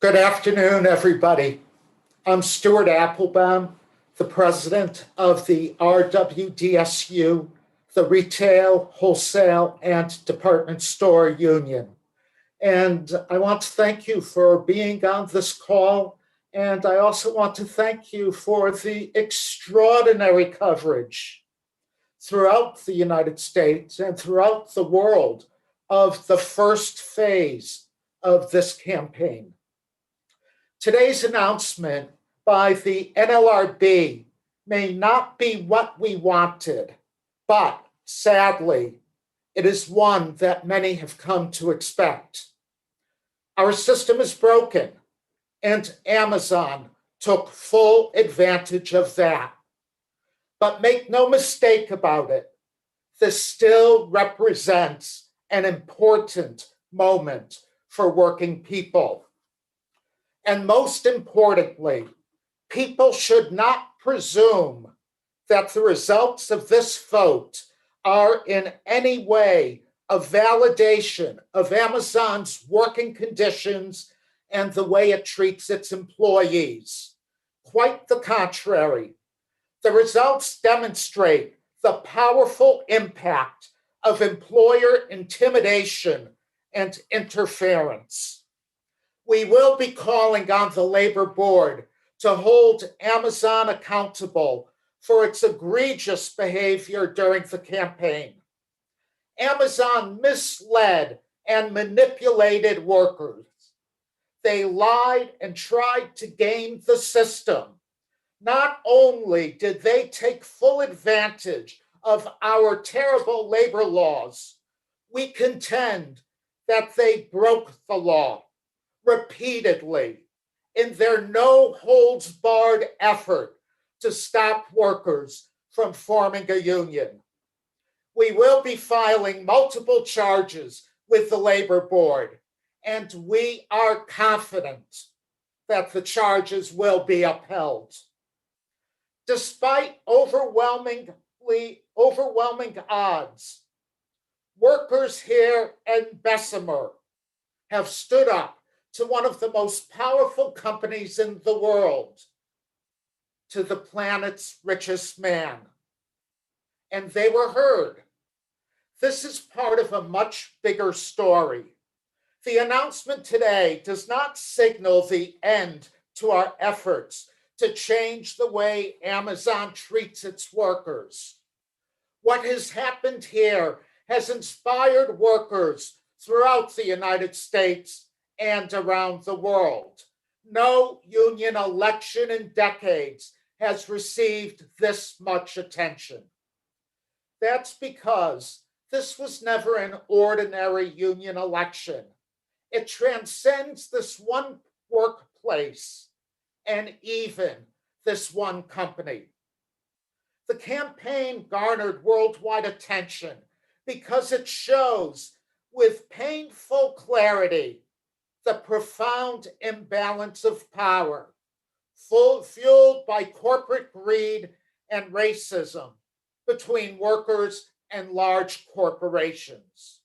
Good afternoon, everybody. I'm Stuart Applebaum, the president of the RWDSU, the Retail, Wholesale, and Department Store Union. And I want to thank you for being on this call. And I also want to thank you for the extraordinary coverage throughout the United States and throughout the world of the first phase of this campaign. Today's announcement by the NLRB may not be what we wanted, but sadly, it is one that many have come to expect. Our system is broken, and Amazon took full advantage of that. But make no mistake about it, this still represents an important moment for working people. And most importantly, people should not presume that the results of this vote are in any way a validation of Amazon's working conditions and the way it treats its employees. Quite the contrary. The results demonstrate the powerful impact of employer intimidation and interference. We will be calling on the Labor Board to hold Amazon accountable for its egregious behavior during the campaign. Amazon misled and manipulated workers. They lied and tried to game the system. Not only did they take full advantage of our terrible labor laws, we contend that they broke the law repeatedly in their no-holds-barred effort to stop workers from forming a union. We will be filing multiple charges with the Labor Board, and we are confident that the charges will be upheld. Despite overwhelming odds, workers here in Bessemer have stood up to one of the most powerful companies in the world, to the planet's richest man. And they were heard. This is part of a much bigger story. The announcement today does not signal the end to our efforts to change the way Amazon treats its workers. What has happened here has inspired workers throughout the United States and around the world. No union election in decades has received this much attention. That's because this was never an ordinary union election. It transcends this one workplace and even this one company. The campaign garnered worldwide attention because it shows with painful clarity the profound imbalance of power, fueled by corporate greed and racism between workers and large corporations.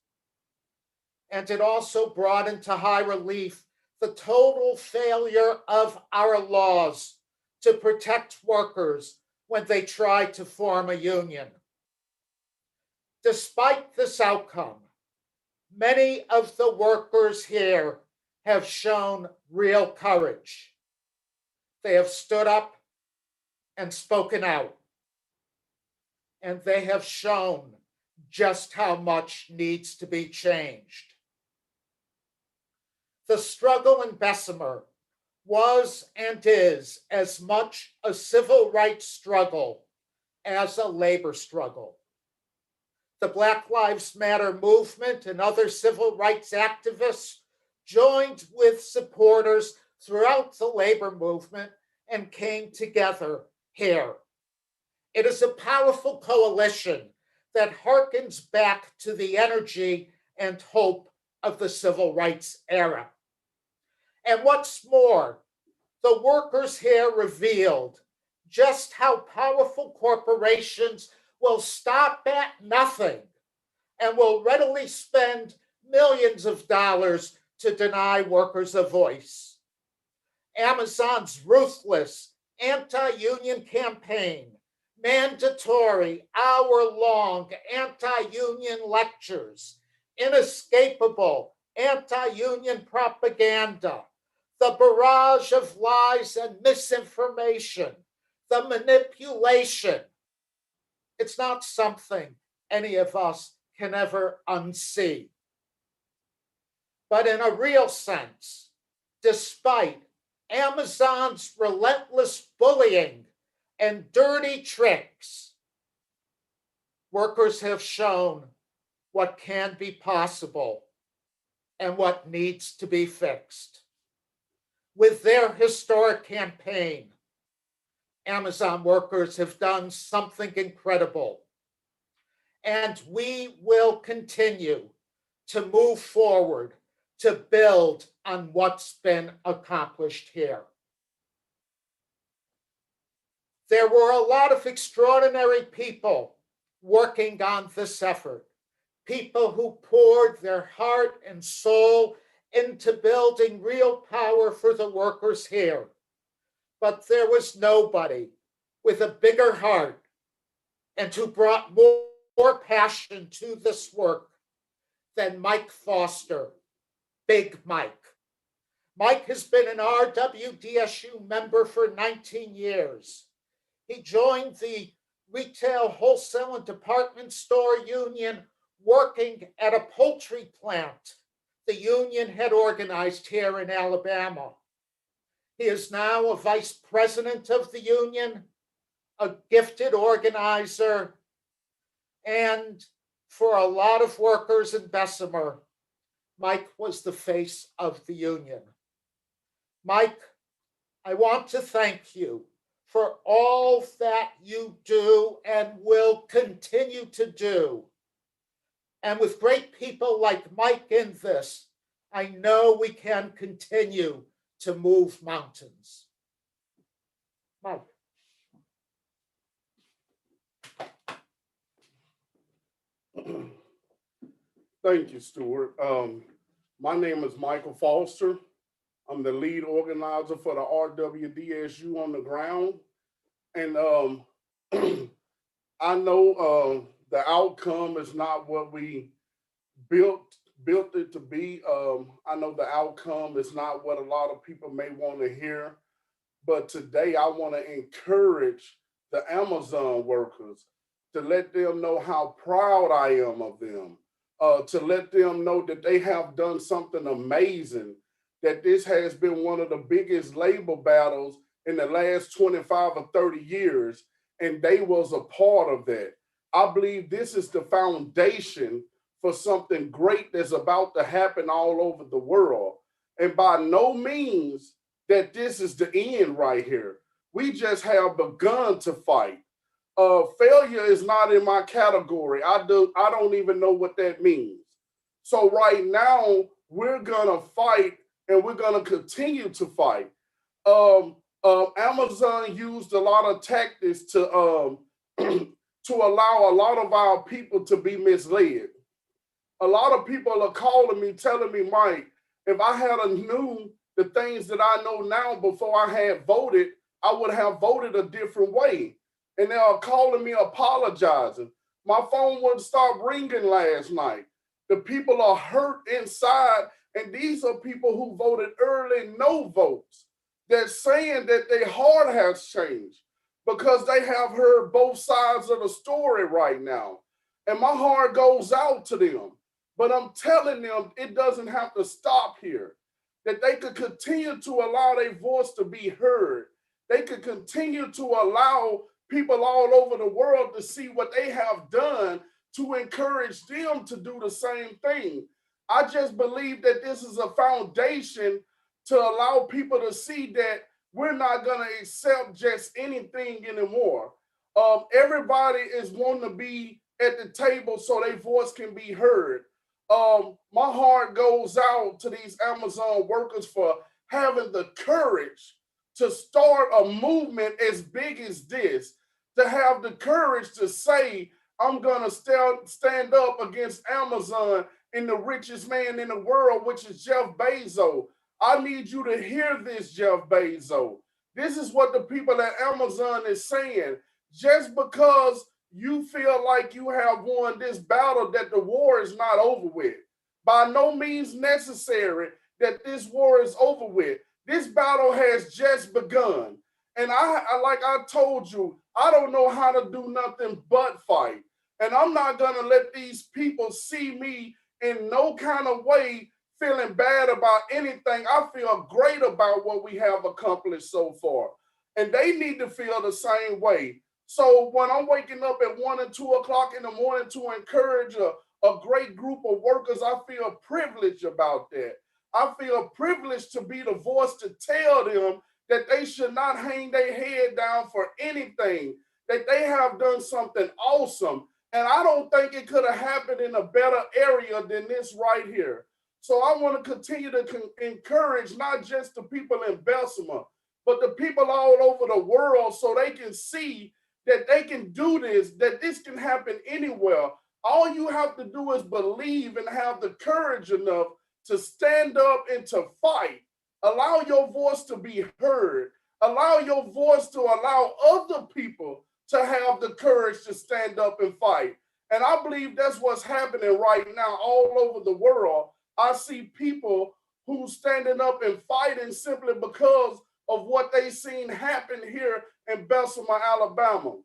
And it also brought into high relief the total failure of our laws to protect workers when they try to form a union. Despite this outcome, many of the workers here have shown real courage. They have stood up and spoken out, and they have shown just how much needs to be changed. The struggle in Bessemer was and is as much a civil rights struggle as a labor struggle. The Black Lives Matter movement and other civil rights activists joined with supporters throughout the labor movement and came together here. It is a powerful coalition that harkens back to the energy and hope of the civil rights era. And what's more, the workers here revealed just how powerful corporations will stop at nothing and will readily spend millions of dollars to deny workers a voice. Amazon's ruthless anti-union campaign, mandatory hour-long anti-union lectures, inescapable anti-union propaganda, the barrage of lies and misinformation, the manipulation. It's not something any of us can ever unsee. But in a real sense, despite Amazon's relentless bullying and dirty tricks, workers have shown what can be possible and what needs to be fixed. With their historic campaign, Amazon workers have done something incredible, and we will continue to move forward to build on what's been accomplished here. There were a lot of extraordinary people working on this effort, people who poured their heart and soul into building real power for the workers here. But there was nobody with a bigger heart and who brought more passion to this work than Mike Foster, Big Mike. Mike has been an RWDSU member for 19 years. He joined the Retail, Wholesale, and Department Store Union working at a poultry plant the union had organized here in Alabama. He is now a vice president of the union, a gifted organizer, and for a lot of workers in Bessemer, Mike was the face of the union. Mike, I want to thank you for all that you do and will continue to do. And with great people like Mike in this, I know we can continue to move mountains. Mike. Thank you, Stuart. My name is Michael Foster. I'm the lead organizer for the RWDSU on the ground. And I know the outcome is not what we built it to be. I know the outcome is not what a lot of people may want to hear. But today I want to encourage the Amazon workers to let them know how proud I am of them, to let them know that they have done something amazing, that this has been one of the biggest labor battles in the last 25 or 30 years, and they was a part of that. I believe this is the foundation for something great that's about to happen all over the world. And by no means that this is the end right here. We just have begun to fight. Failure is not in my category. I don't even know what that means. So right now, we're gonna fight and we're gonna continue to fight. Amazon used a lot of tactics to to allow a lot of our people to be misled. A lot of people are calling me, telling me, Mike, if I had knew the things that I know now before I had voted, I would have voted a different way. And they are calling me apologizing. My phone wouldn't stop ringing last night. The people are hurt inside, and these are people who voted early no votes. They're saying that their heart has changed because they have heard both sides of the story right now. And my heart goes out to them. But I'm telling them it doesn't have to stop here, that they could continue to allow their voice to be heard. They could continue to allow people all over the world to see what they have done to encourage them to do the same thing. I just believe that this is a foundation to allow people to see that we're not going to accept just anything anymore. Everybody is wanting to be at the table so their voice can be heard. My heart goes out to these Amazon workers for having the courage to start a movement as big as this, to have the courage to say, I'm going to stand up against Amazon and the richest man in the world, which is Jeff Bezos. I need you to hear this, Jeff Bezos. This is what the people at Amazon is saying. Just because you feel like you have won this battle, that the war is not over with. By no means necessary that this war is over with. This battle has just begun. And like I told you, I don't know how to do nothing but fight. And I'm not going to let these people see me in no kind of way feeling bad about anything. I feel great about what we have accomplished so far. And they need to feel the same way. So when I'm waking up at 1 and 2 o'clock in the morning to encourage a great group of workers, I feel privileged about that. I feel privileged to be the voice to tell them that they should not hang their head down for anything, that they have done something awesome. And I don't think it could have happened in a better area than this right here. So I want to continue to encourage not just the people in Bessemer, but the people all over the world, so they can see that they can do this, that this can happen anywhere. All you have to do is believe and have the courage enough to stand up and to fight. Allow your voice to be heard. Allow your voice to allow other people to have the courage to stand up and fight. And I believe that's what's happening right now all over the world. I see people who standing up and fighting simply because of what they seen happen here in Bessemer, Alabama.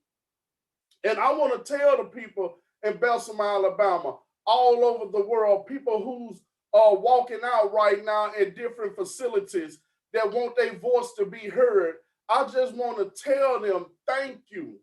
And I want to tell the people in Bessemer, Alabama, all over the world, people who's walking out right now in different facilities that want their voice to be heard. I just want to tell them, thank you.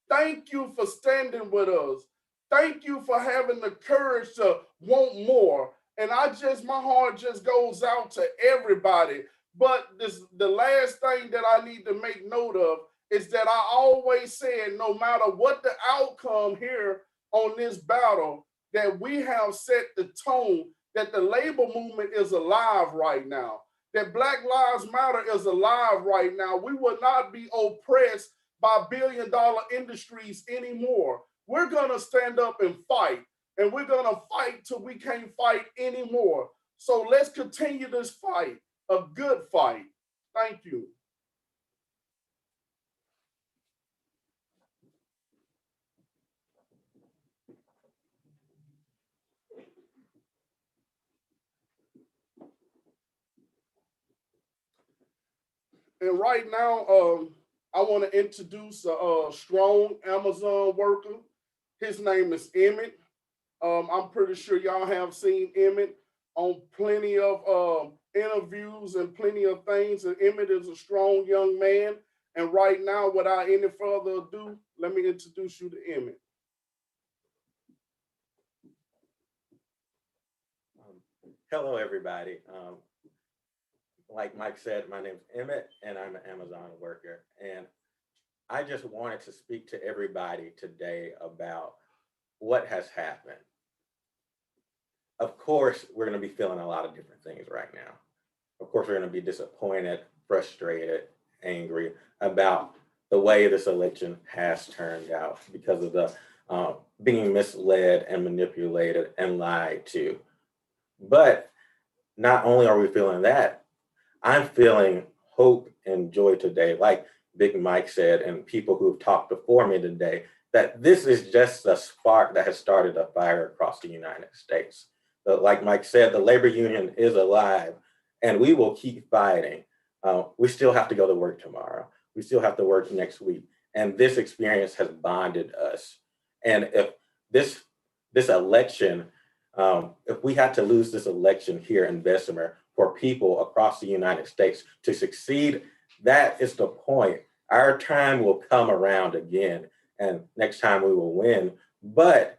Thank you for standing with us. Thank you for having the courage to want more. And my heart just goes out to everybody. But the last thing that I need to make note of is that I always said, no matter what the outcome here on this battle, that we have set the tone, that the labor movement is alive right now, that Black Lives Matter is alive right now. We will not be oppressed by billion-dollar industries anymore. We're going to stand up and fight, and we're going to fight till we can't fight anymore. So let's continue this fight, a good fight. Thank you. And right now, I want to introduce a strong Amazon worker. His name is Emmett. I'm pretty sure y'all have seen Emmett on plenty of interviews and plenty of things. And Emmett is a strong young man. And right now, without any further ado, let me introduce you to Emmett. Hello, everybody. Like Mike said, my name is Emmett, and I'm an Amazon worker. And I just wanted to speak to everybody today about what has happened. Of course, we're going to be feeling a lot of different things right now. Of course, we're going to be disappointed, frustrated, angry about the way this election has turned out because of the being misled and manipulated and lied to. But not only are we feeling that, I'm feeling hope and joy today, like Big Mike said, and people who've talked before me today, that this is just a spark that has started a fire across the United States. But like Mike said, the labor union is alive, and we will keep fighting. We still have to go to work tomorrow. We still have to work next week. And this experience has bonded us. And if this election, if we had to lose this election here in Bessemer for people across the United States to succeed, that is the point. Our time will come around again, and next time we will win. But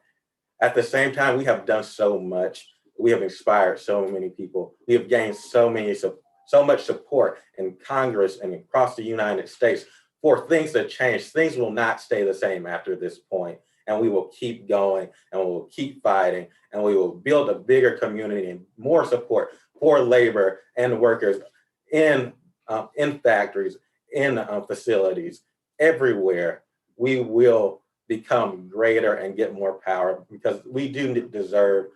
at the same time, we have done so much. We have inspired so many people. We have gained so much support in Congress and across the United States for things to change. Things will not stay the same after this point. And we will keep going, and we will keep fighting, and we will build a bigger community and more support for labor and workers in factories, in facilities, everywhere. We will become greater and get more power because we deserve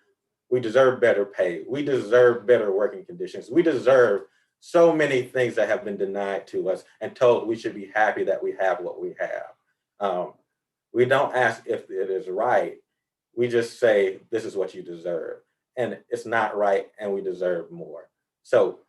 better pay. We deserve better working conditions. We deserve so many things that have been denied to us and told we should be happy that we have what we have. We don't ask if it is right. We just say, this is what you deserve. And it's not right, and we deserve more. So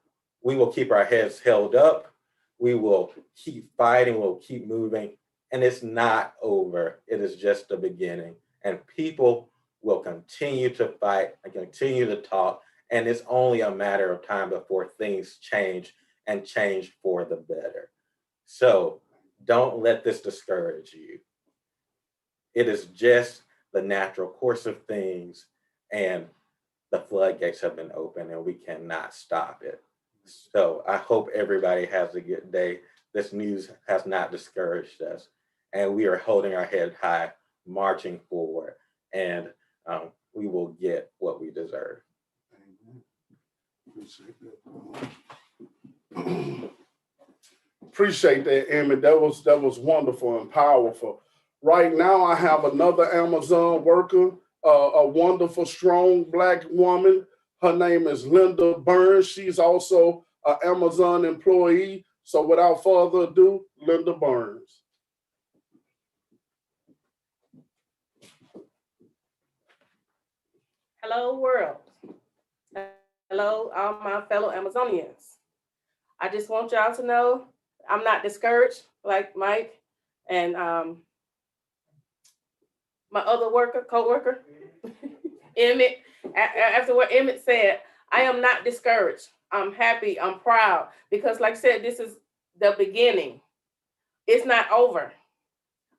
we will keep our heads held up. We will keep fighting, we'll keep moving. And it's not over. It is just the beginning. And people will continue to fight and continue to talk. And it's only a matter of time before things change and change for the better. So don't let this discourage you. It is just the natural course of things, and the floodgates have been opened and we cannot stop it. So I hope everybody has a good day. This news has not discouraged us, and we are holding our head high, marching forward, and we will get what we deserve. Appreciate that, Emmett. That was wonderful and powerful. Right now, I have another Amazon worker, a wonderful, strong Black woman. Her name is Linda Burns. She's also an Amazon employee. So without further ado, Linda Burns. Hello, world. Hello, all my fellow Amazonians. I just want y'all to know I'm not discouraged like Mike and my other co-worker, Emmett. After what Emmett said, I am not discouraged. I'm happy, I'm proud, because like I said, this is the beginning. It's not over.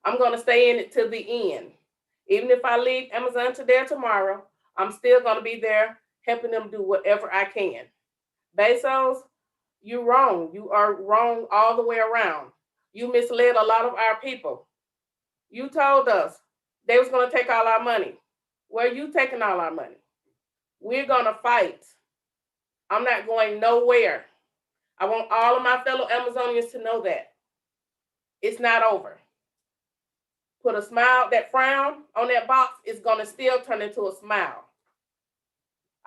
I'm gonna stay in it till the end. Even if I leave Amazon today or tomorrow, I'm still gonna be there helping them do whatever I can. Bezos, you're wrong. You are wrong all the way around. You misled a lot of our people. You told us they was gonna take all our money. Where are you taking all our money? We're gonna fight. I'm not going nowhere. I want all of my fellow Amazonians to know that. It's not over. Put a smile, that frown on that box is gonna still turn into a smile.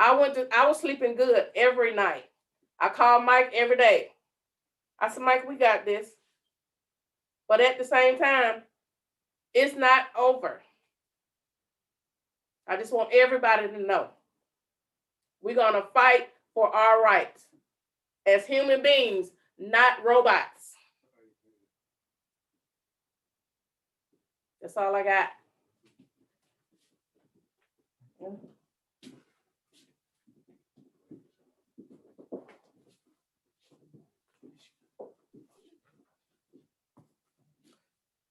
I was sleeping good every night. I called Mike every day. I said, Mike, we got this. But at the same time, it's not over. I just want everybody to know. We're gonna fight for our rights as human beings, not robots. That's all I got.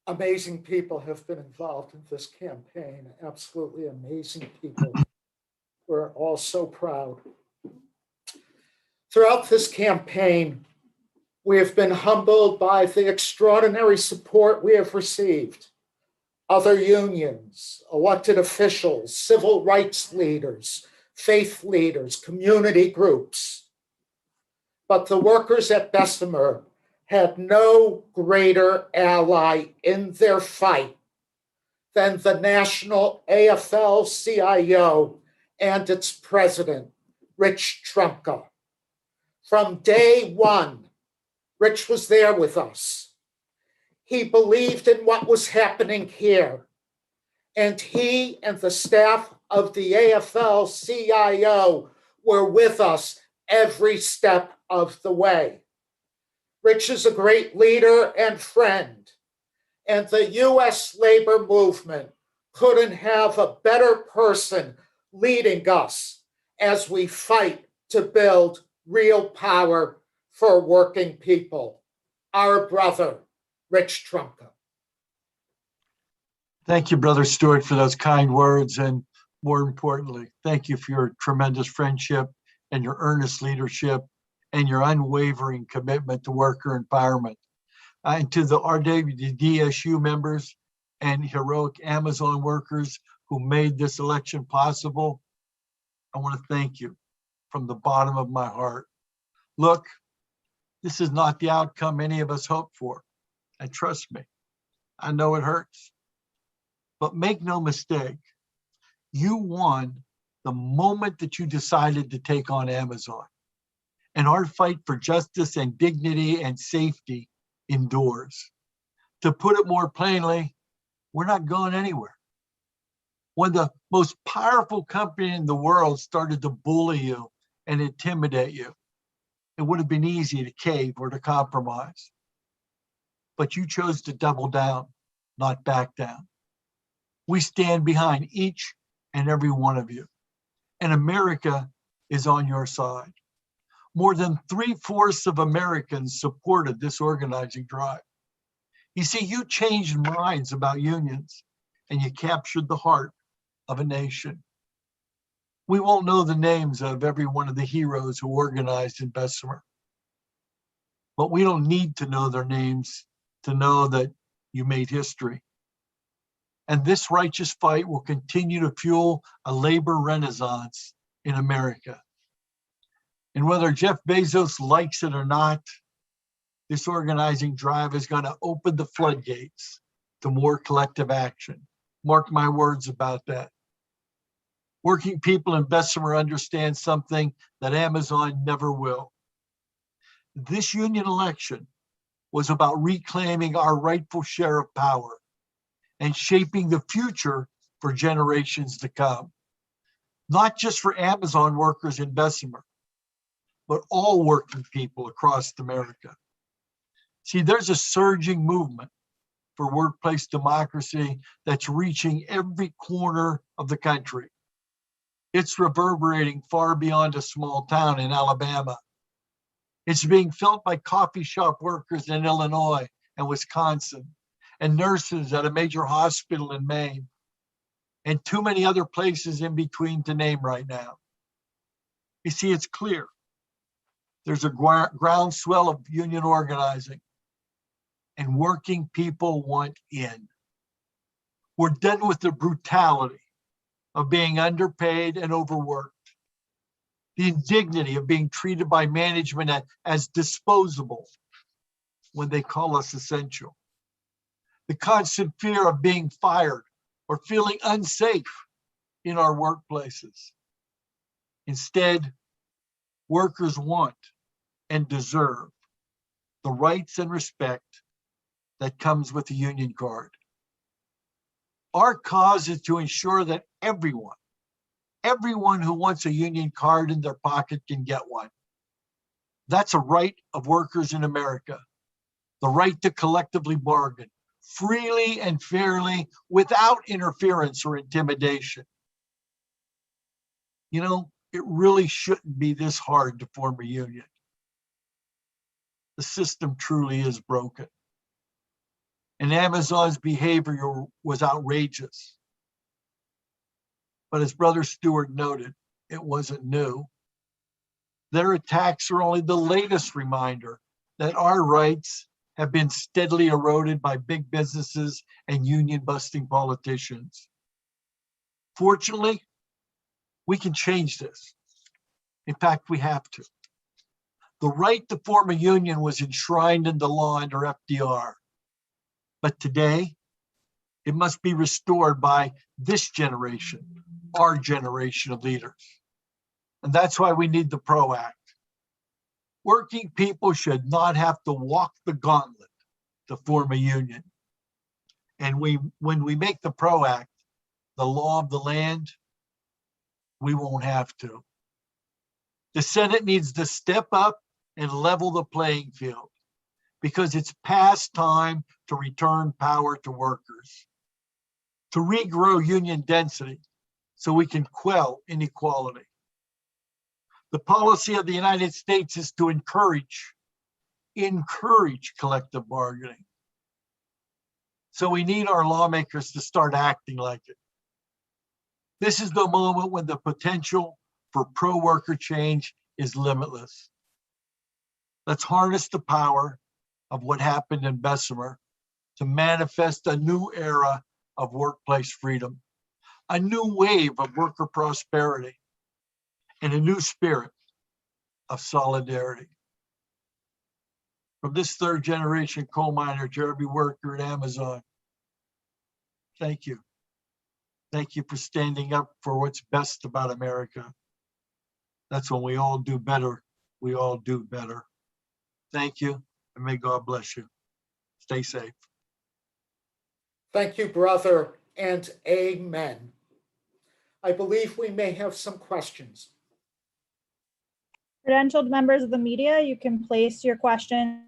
Amazing people have been involved in this campaign, absolutely amazing people. We're all so proud. Throughout this campaign, we have been humbled by the extraordinary support we have received. Other unions, elected officials, civil rights leaders, faith leaders, community groups. But the workers at Bessemer had no greater ally in their fight than the national AFL-CIO and its president, Rich Trumka. From day one, Rich was there with us. He believed in what was happening here, and he and the staff of the AFL-CIO were with us every step of the way. Rich is a great leader and friend, and the U.S. labor movement couldn't have a better person leading us as we fight to build real power for working people. Our brother, Rich Trumka. Thank you, Brother Stewart, for those kind words. And more importantly, thank you for your tremendous friendship and your earnest leadership and your unwavering commitment to worker empowerment. And to the RWDSU members and heroic Amazon workers who made this election possible, I want to thank you from the bottom of my heart. Look, this is not the outcome any of us hoped for. And trust me, I know it hurts. But make no mistake, you won the moment that you decided to take on Amazon. and our fight for justice and dignity and safety endures. To put it more plainly, we're not going anywhere. When the most powerful company in the world started to bully you and intimidate you, it would have been easy to cave or to compromise. But you chose to double down, not back down. We stand behind each and every one of you, and America is on your side. More than 3/4 of Americans supported this organizing drive. You see, you changed minds about unions, and you captured the heart of a nation. We won't know the names of every one of the heroes who organized in Bessemer, but we don't need to know their names to know that you made history. And this righteous fight will continue to fuel a labor renaissance in America. And whether Jeff Bezos likes it or not, this organizing drive is going to open the floodgates to more collective action. Mark my words about that. Working people in Bessemer understand something that Amazon never will. This union election was about reclaiming our rightful share of power and shaping the future for generations to come. Not just for Amazon workers in Bessemer, but all working people across America. See, there's a surging movement for workplace democracy that's reaching every corner of the country. It's reverberating far beyond a small town in Alabama. It's being felt by coffee shop workers in Illinois and Wisconsin, and nurses at a major hospital in Maine, and too many other places in between to name right now. You see, it's clear. There's a groundswell of union organizing, and working people want in. We're done with the brutality of being underpaid and overworked, the indignity of being treated by management as disposable when they call us essential, the constant fear of being fired or feeling unsafe in our workplaces. Instead, workers want and deserve the rights and respect that comes with the union card. Our cause is to ensure that everyone who wants a union card in their pocket can get one. That's a right of workers in America, the right to collectively bargain freely and fairly without interference or intimidation. You know, it really shouldn't be this hard to form a union. The system truly is broken. And Amazon's behavior was outrageous. But as Brother Stewart noted, it wasn't new. Their attacks are only the latest reminder that our rights have been steadily eroded by big businesses and union-busting politicians. Fortunately, we can change this. In fact, we have to. The right to form a union was enshrined in the law under FDR. But today, it must be restored by this generation, our generation of leaders. And that's why we need the PRO Act. Working people should not have to walk the gauntlet to form a union. And when we make the PRO Act the law of the land, we won't have to. The Senate needs to step up and level the playing field, because it's past time to return power to workers, to regrow union density so we can quell inequality. The policy of the United States is to encourage collective bargaining. So we need our lawmakers to start acting like it. This is the moment when the potential for pro-worker change is limitless. Let's harness the power of what happened in Bessemer to manifest a new era of workplace freedom, a new wave of worker prosperity, and a new spirit of solidarity. From this third generation coal miner to every worker at Amazon, thank you. Thank you for standing up for what's best about America. That's when we all do better we all do better. Thank you, and may God bless you. Stay safe. Thank you, brother, and amen. I believe we may have some questions. Credentialed members of the media, you can place your questions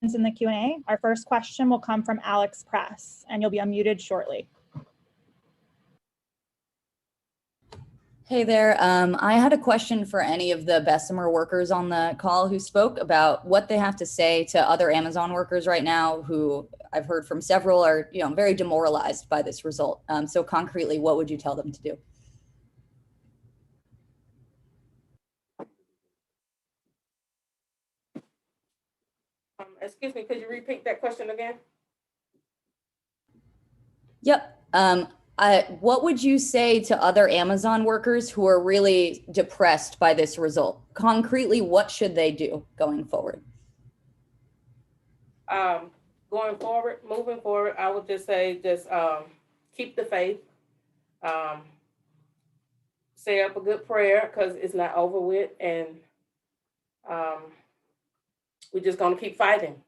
in the Q&A. Our first question will come from Alex Press, and you'll be unmuted shortly. Hey there. I had a question for any of the Bessemer workers on the call who spoke about what they have to say to other Amazon workers right now, who I've heard from several are, very demoralized by this result. So concretely, what would you tell them to do? Excuse me, could you repeat that question again? Yep. What would you say to other Amazon workers who are really depressed by this result? Concretely, what should they do going forward? Moving forward, I would just say, keep the faith. Say up a good prayer, because it's not over with, and we're just gonna keep fighting.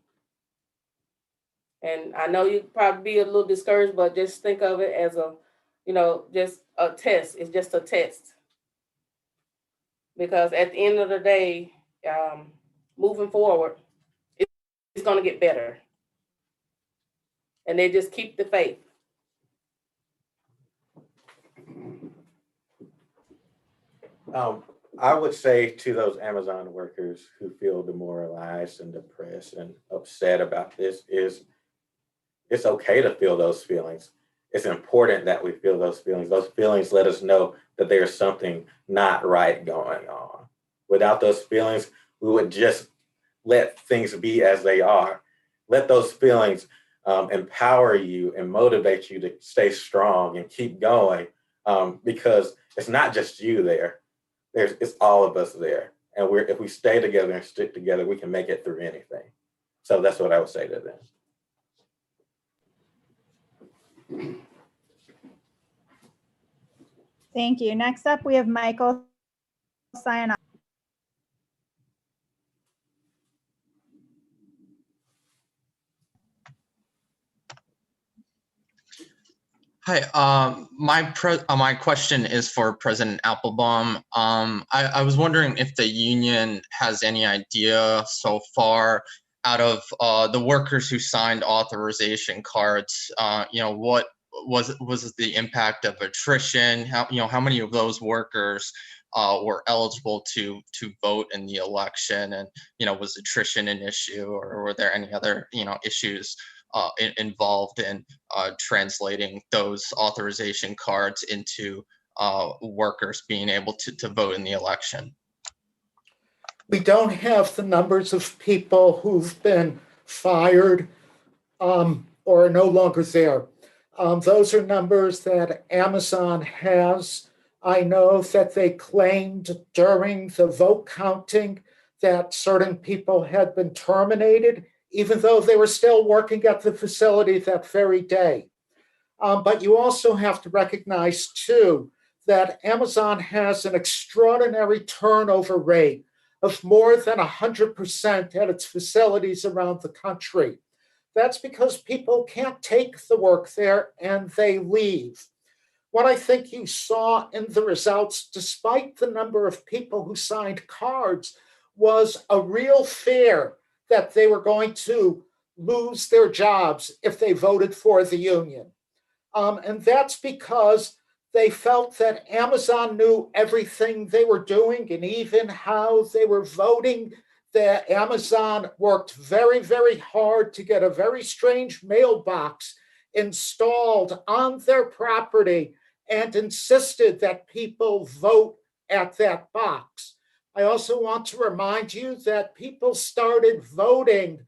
And I know you'd probably be a little discouraged, but just think of it as just a test. It's just a test. Because at the end of the day, moving forward, it's going to get better. And they just keep the faith. I would say to those Amazon workers who feel demoralized and depressed and upset about this is it's okay to feel those feelings. It's important that we feel those feelings. Those feelings let us know that there's something not right going on. Without those feelings, we would just let things be as they are. Let those feelings empower you and motivate you to stay strong and keep going, because it's not just you there. It's all of us there. And if we stay together and stick together, we can make it through anything. So that's what I would say to them. Thank you. Next up, we have Michael Sion. Hi, my question is for President Applebaum. I was wondering if the union has any idea so far, out of the workers who signed authorization cards, what was the impact of attrition? How many of those workers were eligible to vote in the election, and was attrition an issue, or were there any other issues involved in translating those authorization cards into workers being able to vote in the election? We don't have the numbers of people who've been fired or are no longer there. Those are numbers that Amazon has. I know that they claimed during the vote counting that certain people had been terminated, even though they were still working at the facility that very day. But you also have to recognize, too, that Amazon has an extraordinary turnover rate of more than 100% at its facilities around the country. That's because people can't take the work there and they leave. What I think you saw in the results, despite the number of people who signed cards, was a real fear that they were going to lose their jobs if they voted for the union. And that's because they felt that Amazon knew everything they were doing and even how they were voting. That Amazon worked very, very hard to get a very strange mailbox installed on their property and insisted that people vote at that box. I also want to remind you that people started voting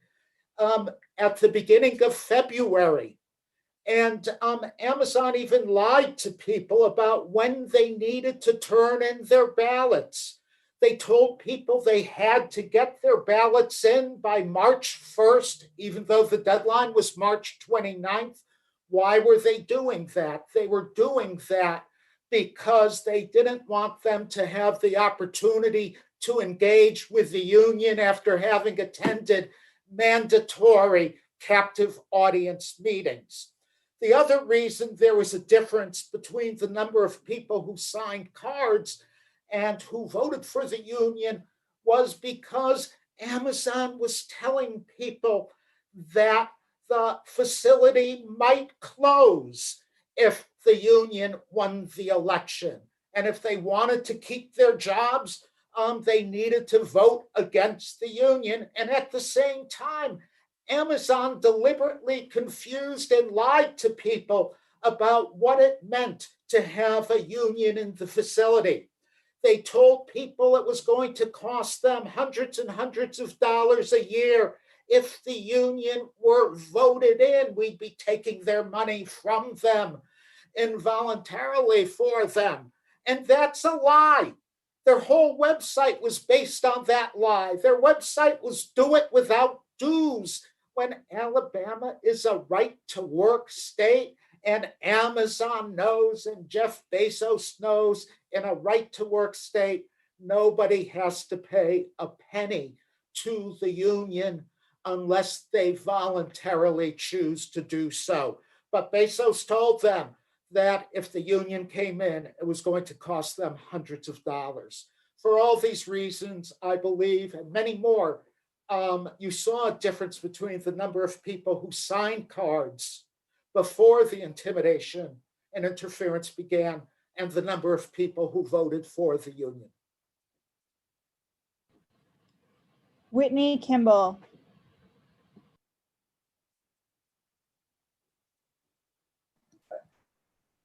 at the beginning of February. And Amazon even lied to people about when they needed to turn in their ballots. They told people they had to get their ballots in by March 1st, even though the deadline was March 29th. Why were they doing that? They were doing that because they didn't want them to have the opportunity to engage with the union after having attended mandatory captive audience meetings. The other reason there was a difference between the number of people who signed cards and who voted for the union was because Amazon was telling people that the facility might close if the union won the election. And if they wanted to keep their jobs, they needed to vote against the union. And at the same time, Amazon deliberately confused and lied to people about what it meant to have a union in the facility. They told people it was going to cost them hundreds and hundreds of dollars a year. If the union were voted in, we'd be taking their money from them involuntarily for them. And that's a lie. Their whole website was based on that lie. Their website was do it without dues, when Alabama is a right-to-work state, and Amazon knows and Jeff Bezos knows, in a right-to-work state, nobody has to pay a penny to the union unless they voluntarily choose to do so. But Bezos told them that if the union came in, it was going to cost them hundreds of dollars. For all these reasons, I believe, and many more, you saw a difference between the number of people who signed cards before the intimidation and interference began and the number of people who voted for the union. Whitney Kimball.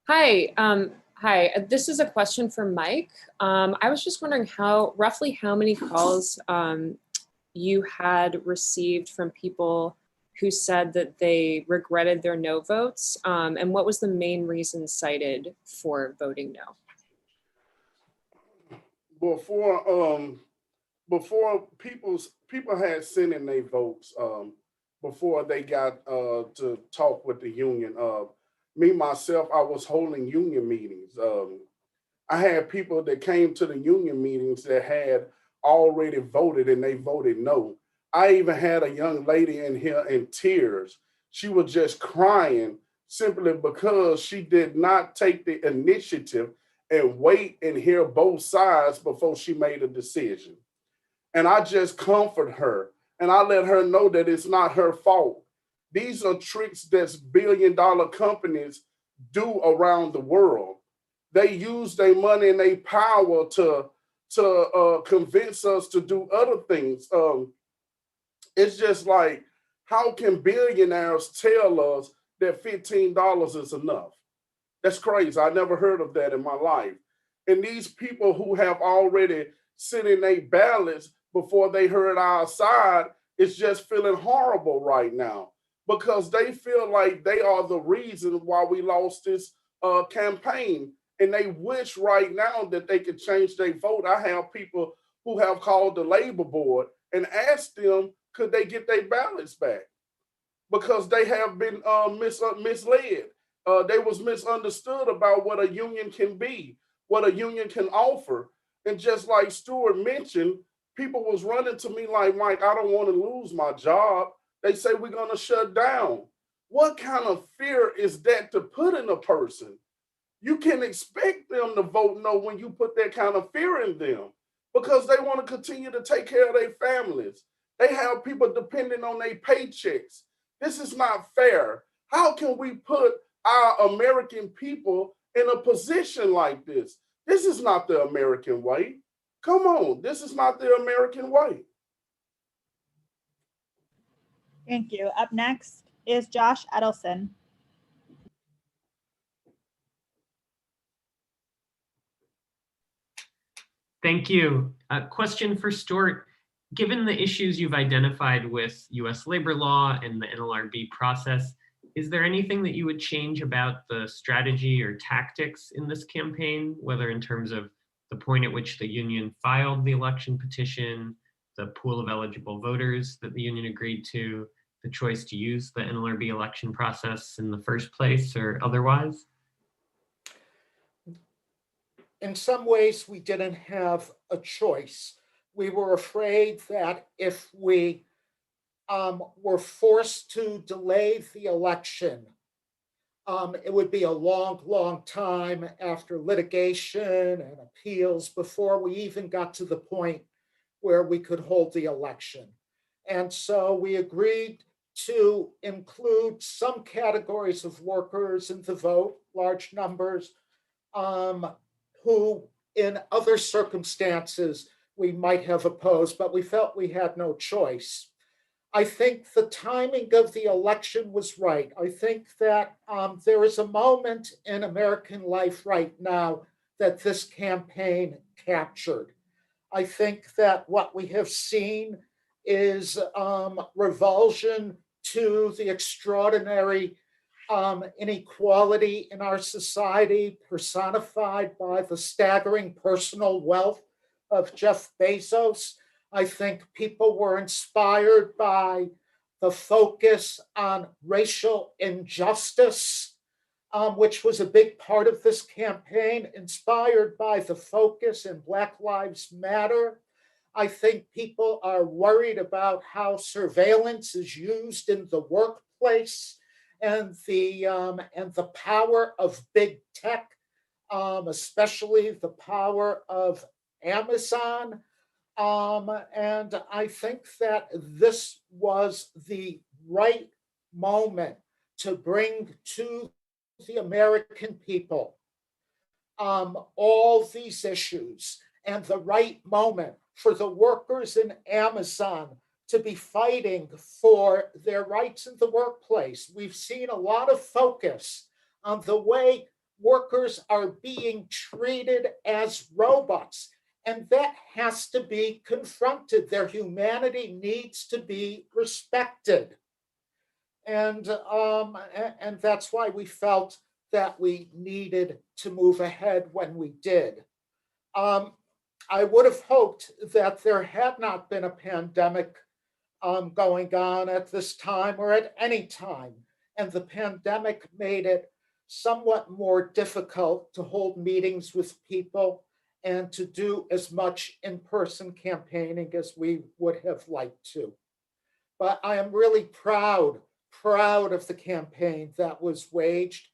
Hi, hi. This is a question for Mike. I was just wondering roughly how many calls you had received from people who said that they regretted their no votes, and what was the main reason cited for voting no? Before people had sent in their votes before they got to talk with the union. Me myself, I was holding union meetings. I had people that came to the union meetings that had already voted and they voted no. I even had a young lady in here in tears. She was just crying simply because she did not take the initiative and wait and hear both sides before she made a decision. And I just comfort her and I let her know that it's not her fault. These are tricks that billion-dollar companies do around the world. They use their money and their power to convince us to do other things. It's just like, how can billionaires tell us that $15 is enough? That's crazy. I never heard of that in my life. And these people who have already sent in their ballots before they heard our side is just feeling horrible right now because they feel like they are the reason why we lost this campaign. And they wish right now that they could change their vote. I have people who have called the labor board and asked them, could they get their ballots back? Because they have been misled. They was misunderstood about what a union can be, what a union can offer. And just like Stuart mentioned, people was running to me like, Mike, I don't want to lose my job. They say we're going to shut down. What kind of fear is that to put in a person? You can expect them to vote no when you put that kind of fear in them because they want to continue to take care of their families. They have people depending on their paychecks. This is not fair. How can we put our American people in a position like this? This is not the American way. Come on, this is not the American way. Thank you. Up next is Josh Edelson. Thank you. A question for Stuart. Given the issues you've identified with US labor law and the NLRB process, is there anything that you would change about the strategy or tactics in this campaign, whether in terms of the point at which the union filed the election petition, the pool of eligible voters that the union agreed to, the choice to use the NLRB election process in the first place or otherwise? In some ways, we didn't have a choice we were afraid that if we were forced to delay the election, it would be a long, long time after litigation and appeals before we even got to the point where we could hold the election. And so we agreed to include some categories of workers in the vote, large numbers, who in other circumstances we might have opposed, but we felt we had no choice. I think the timing of the election was right. I think that there is a moment in American life right now that this campaign captured. I think that what we have seen is revulsion to the extraordinary inequality in our society, personified by the staggering personal wealth of Jeff Bezos. I think people were inspired by the focus on racial injustice, which was a big part of this campaign, inspired by the focus in Black Lives Matter. I think people are worried about how surveillance is used in the workplace and the power of big tech, especially the power of Amazon. And I think that this was the right moment to bring to the American people all these issues, and the right moment for the workers in Amazon to be fighting for their rights in the workplace. We've seen a lot of focus on the way workers are being treated as robots. And that has to be confronted. Their humanity needs to be respected. And that's why we felt that we needed to move ahead when we did. I would have hoped that there had not been a pandemic going on at this time or at any time. And the pandemic made it somewhat more difficult to hold meetings with people and to do as much in-person campaigning as we would have liked to. But I am really proud of the campaign that was waged,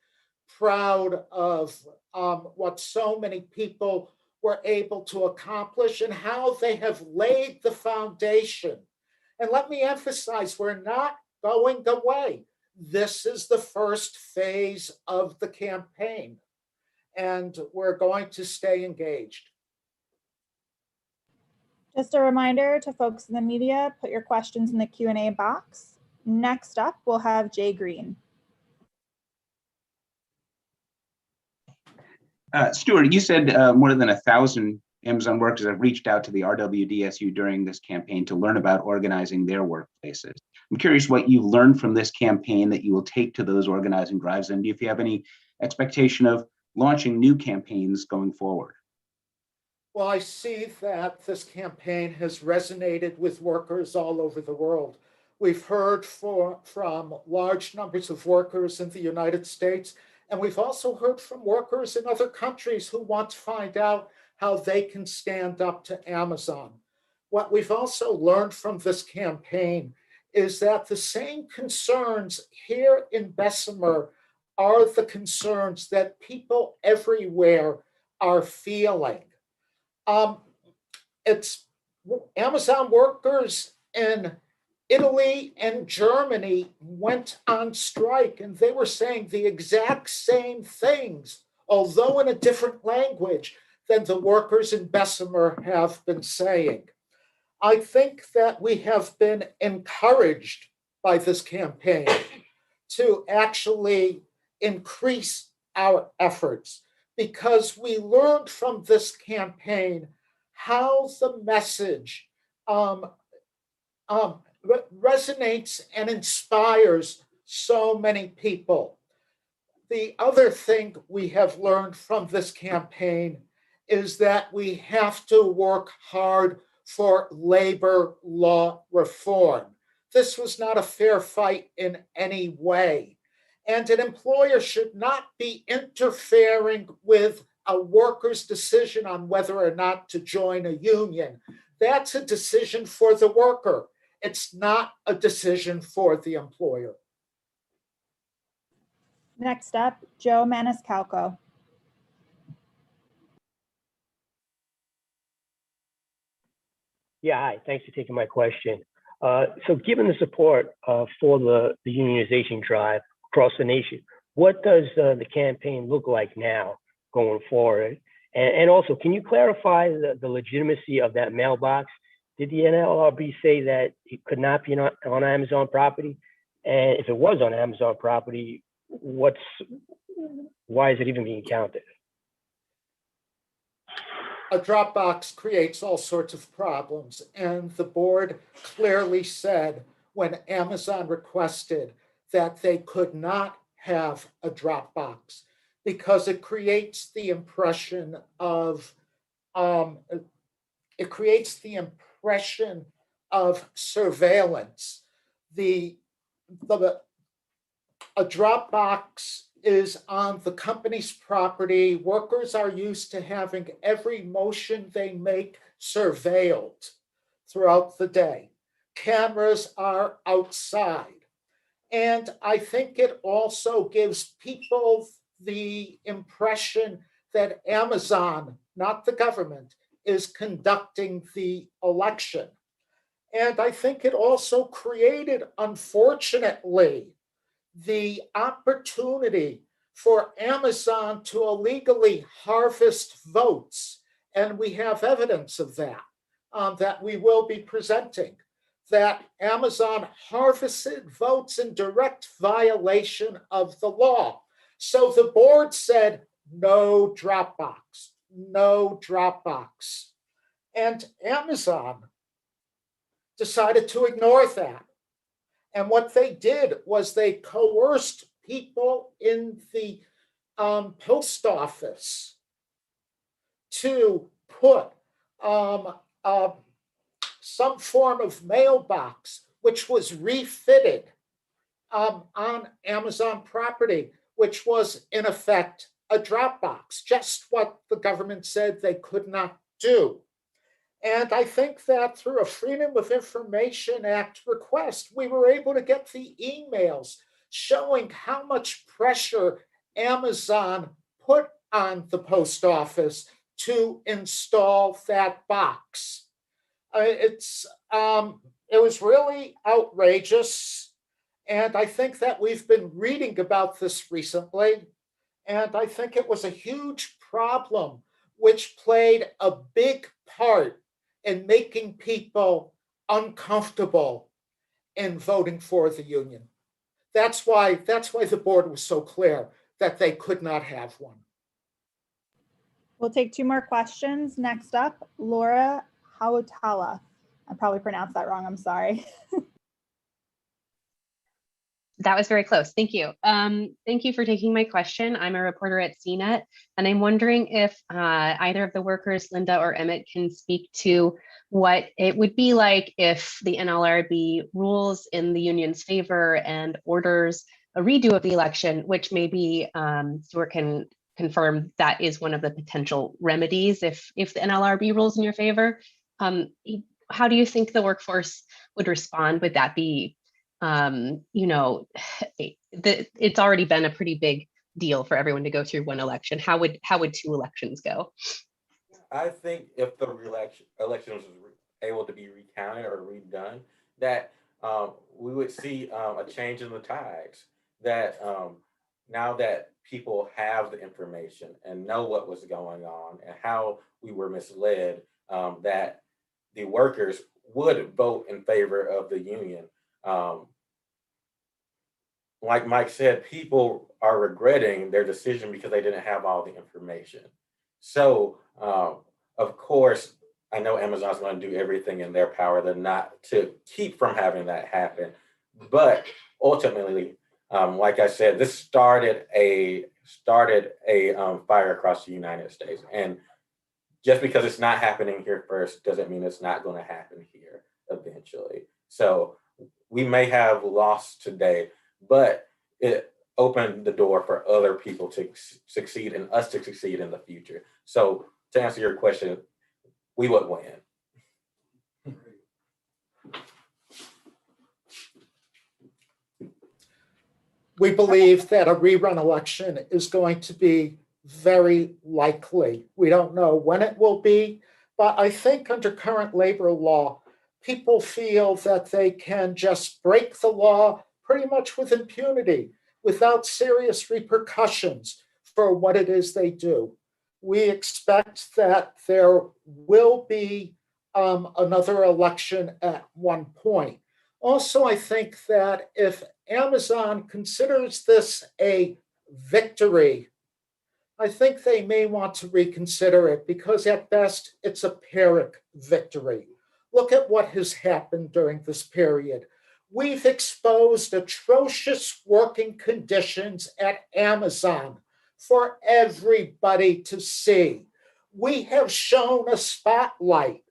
proud of what so many people were able to accomplish and how they have laid the foundation. And let me emphasize, we're not going away. This is the first phase of the campaign, and we're going to stay engaged. Just a reminder to folks in the media, put your questions in the Q&A box. Next up, we'll have Jay Green. Stuart, you said more than 1,000 Amazon workers have reached out to the RWDSU during this campaign to learn about organizing their workplaces. I'm curious what you've learned from this campaign that you will take to those organizing drives, and if you have any expectation of launching new campaigns going forward. Well, I see that this campaign has resonated with workers all over the world. We've heard from large numbers of workers in the United States, and we've also heard from workers in other countries who want to find out how they can stand up to Amazon. What we've also learned from this campaign is that the same concerns here in Bessemer are the concerns that people everywhere are feeling. It's Amazon workers in Italy and Germany went on strike, and they were saying the exact same things, although in a different language than the workers in Bessemer have been saying. I think that we have been encouraged by this campaign to actually increase our efforts, because we learned from this campaign how the message resonates and inspires so many people. The other thing we have learned from this campaign is that we have to work hard for labor law reform. This was not a fair fight in any way. And an employer should not be interfering with a worker's decision on whether or not to join a union. that's a decision for the worker. It's not a decision for the employer. Next up, Joe Maniscalco. Yeah, hi. Thanks for taking my question. So given the support for the unionization drive across the nation, what does the campaign look like now going forward? And also, can you clarify the legitimacy of that mailbox? Did the NLRB say that it could not be on Amazon property? And if it was on Amazon property, why is it even being counted? A Dropbox creates all sorts of problems, and the board clearly said when Amazon requested that they could not have a Dropbox because it creates the impression of surveillance. A Dropbox is on the company's property. Workers are used to having every motion they make surveilled throughout the day. Cameras are outside. And I think it also gives people the impression that Amazon, not the government, is conducting the election. And I think it also created, unfortunately, the opportunity for Amazon to illegally harvest votes. And we have evidence of that, that we will be presenting, that Amazon harvested votes in direct violation of the law. So the board said, no Dropbox, no Dropbox. And Amazon decided to ignore that. And what they did was they coerced people in the post office to put some form of mailbox, which was refitted on Amazon property, which was in effect a Dropbox, just what the government said they could not do. And I think that through a Freedom of Information Act request, we were able to get the emails showing how much pressure Amazon put on the post office to install that box. It was really outrageous. And I think that we've been reading about this recently. And I think it was a huge problem, which played a big part in making people uncomfortable in voting for the union. That's why the board was so clear that they could not have one. We'll take two more questions. Next up, Laura Hautala. I probably pronounced that wrong. I'm sorry. That was very close. Thank you. Thank you for taking my question. I'm a reporter at CNET, and I'm wondering if either of the workers, Linda or Emmett, can speak to what it would be like if the NLRB rules in the union's favor and orders a redo of the election, which maybe Stuart can confirm that is one of the potential remedies if the NLRB rules in your favor. How do you think the workforce would respond? Would that be it's already been a pretty big deal for everyone to go through one election. How would two elections go? I think if the election was able to be recounted or redone, that we would see a change in the tides. That now that people have the information and know what was going on and how we were misled, that the workers would vote in favor of the union. Like Mike said, people are regretting their decision because they didn't have all the information. So, of course, I know Amazon's going to do everything in their power to keep from having that happen. But ultimately, like I said, this started a fire across the United States. And just because it's not happening here first doesn't mean it's not going to happen here eventually. So we may have lost today, but it opened the door for other people to succeed and us to succeed in the future. So to answer your question, we would win. We believe that a rerun election is going to be very likely. We don't know when it will be, but I think under current labor law, people feel that they can just break the law pretty much with impunity, without serious repercussions for what it is they do. We expect that there will be another election at one point. Also, I think that if Amazon considers this a victory, I think they may want to reconsider it because at best it's a Pyrrhic victory. Look at what has happened during this period. We've exposed atrocious working conditions at Amazon for everybody to see. We have shown a spotlight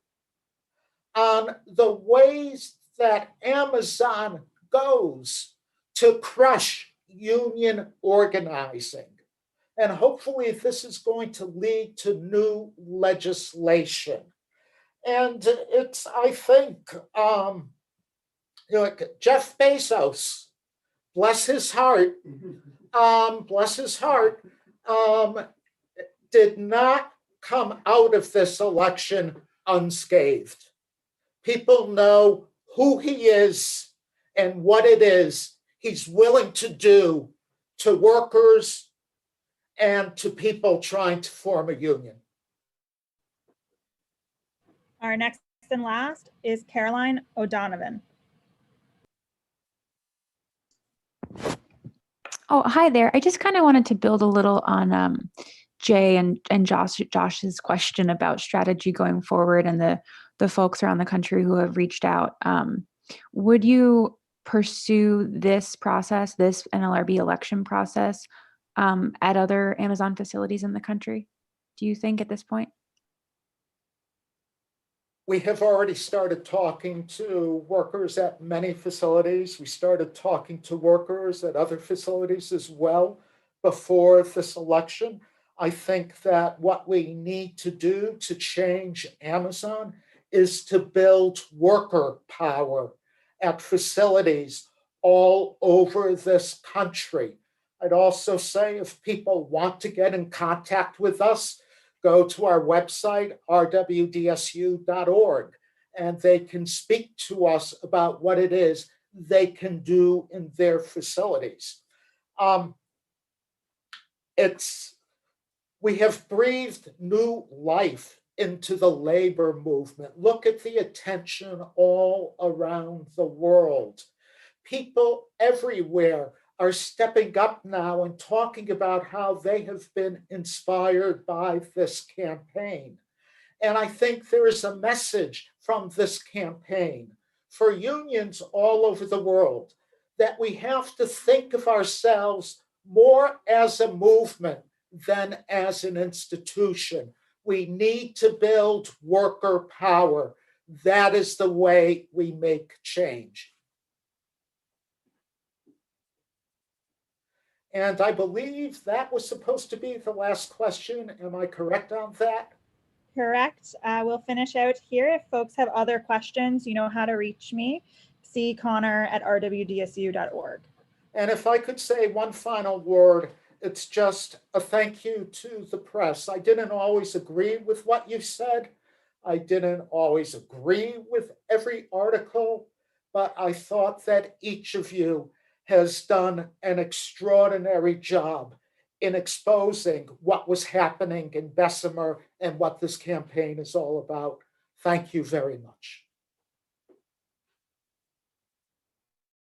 on the ways that Amazon goes to crush union organizing. And hopefully this is going to lead to new legislation. And it's, I think, Jeff Bezos, bless his heart, did not come out of this election unscathed. People know who he is and what it is he's willing to do to workers and to people trying to form a union. Our next and last is Caroline O'Donovan. Oh, hi there. I just kind of wanted to build a little on Jay and Josh's question about strategy going forward and the folks around the country who have reached out. Would you pursue this process, this NLRB election process, at other Amazon facilities in the country, do you think at this point? We have already started talking to workers at many facilities. We started talking to workers at other facilities as well before this election. I think that what we need to do to change Amazon is to build worker power at facilities all over this country. I'd also say if people want to get in contact with us, go to our website, rwdsu.org, and they can speak to us about what it is they can do in their facilities. We have breathed new life into the labor movement. Look at the attention all around the world. People everywhere are stepping up now and talking about how they have been inspired by this campaign. And I think there is a message from this campaign for unions all over the world that we have to think of ourselves more as a movement than as an institution. We need to build worker power. That is the way we make change. And I believe that was supposed to be the last question. Am I correct on that? Correct. We'll finish out here. If folks have other questions, you know how to reach me. See Connor at rwdsu.org. And if I could say one final word, it's just a thank you to the press. I didn't always agree with what you said. I didn't always agree with every article, but I thought that each of you has done an extraordinary job in exposing what was happening in Bessemer and what this campaign is all about. Thank you very much.